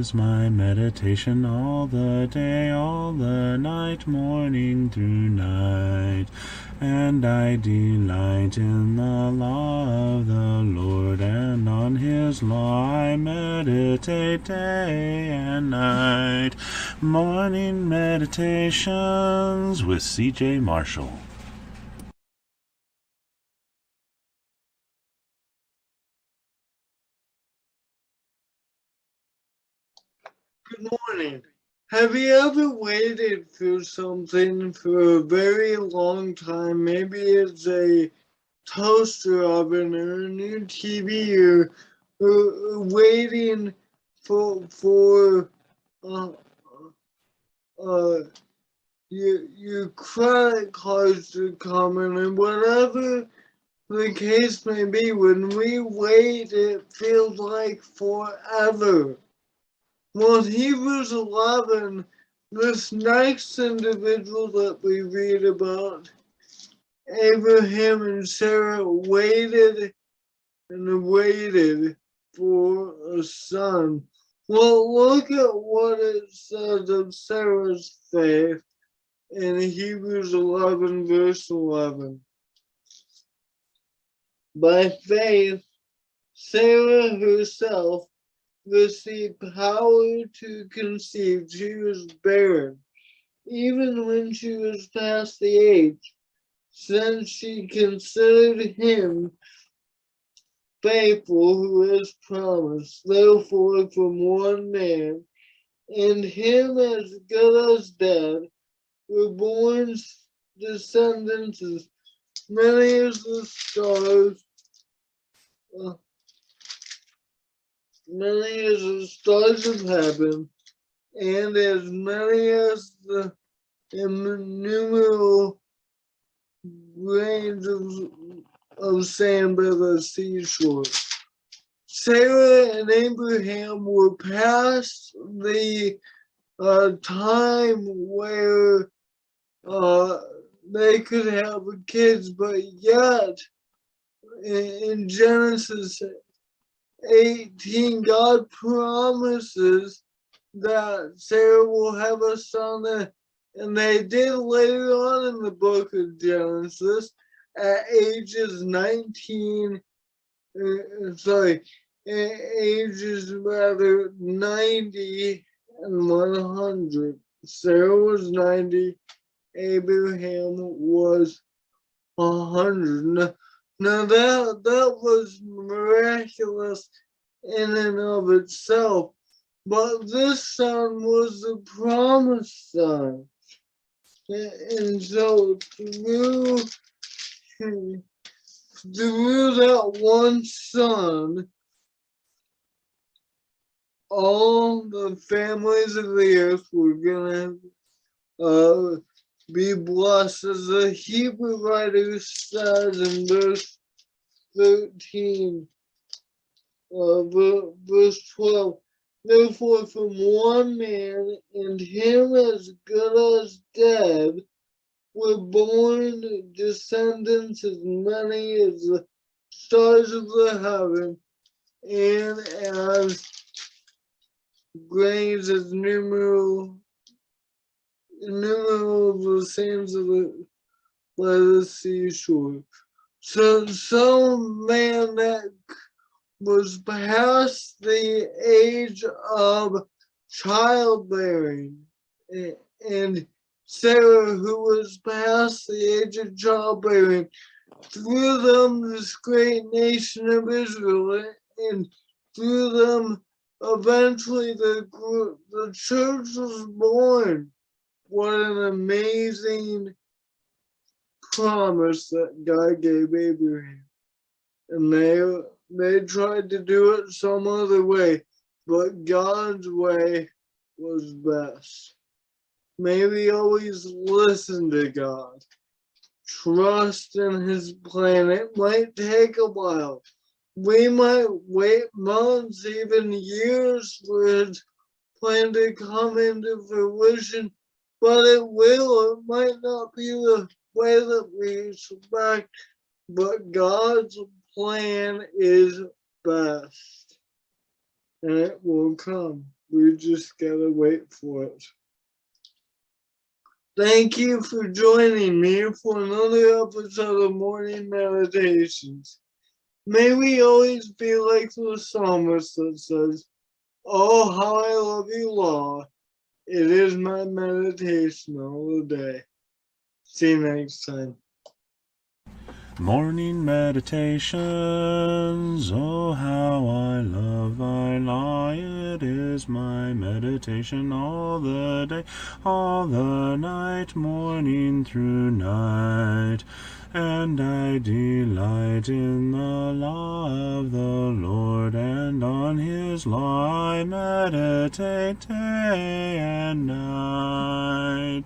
is my meditation all the day, all the night, morning through night. And I delight in the law of the Lord, and on his law I meditate day and night. Morning Meditations with C.J. Marshall. Good morning. Have you ever waited for something for a very long time? Maybe it's a toaster oven or a new TV or waiting for uh, your credit cards to come in, and whatever the case may be, when we wait, it feels like forever. Well, Hebrews 11, this next individual that we read about, Abraham and Sarah waited and waited for a son. Well, look at what it says of Sarah's faith in Hebrews 11, verse 11. By faith, Sarah herself received power to conceive. She was barren, even when she was past the age, since she considered him faithful who has promised. Therefore, from one man, and him as good as dead, were born descendants as many as the stars, many as the stars of heaven, and as many as the innumerable grains of sand by the seashore. Sarah and Abraham were past the time where they could have kids, but yet in Genesis 18, God promises that Sarah will have a son, and they did later on in the book of Genesis at ages 19, ages rather 90 and 100. Sarah was 90, Abraham was 100. Now that was miraculous in and of itself, but this son was the promised son. And so through that one son, all the families of the earth were gonna be blessed, as the Hebrew writer says in verse 13, verse 12. Therefore, from one man, and him as good as dead, were born descendants as many as the stars of the heaven, and as grains as numerable the sands of by the seashore. So some man that was past the age of childbearing, and Sarah, who was past the age of childbearing, through them this great nation of Israel, and through them eventually the church was born. What an amazing promise that God gave Abraham. And they tried to do it some other way, but God's way was best. May we always listen to God, trust in his plan. It might take a while. We might wait months, even years for his plan to come into fruition, but it will. It might not be the way that we expect, but God's plan is best, and it will come. We just gotta wait for it. Thank you for joining me for another episode of Morning Meditations. May we always be like the psalmist that says, "Oh, how I love you, law. It is my meditation all the day." See you next time. Morning meditations, oh how I love thy law, it is my meditation all the day, all the night, morning through night, and I delight in the law of the Lord, and on his law I meditate day and night.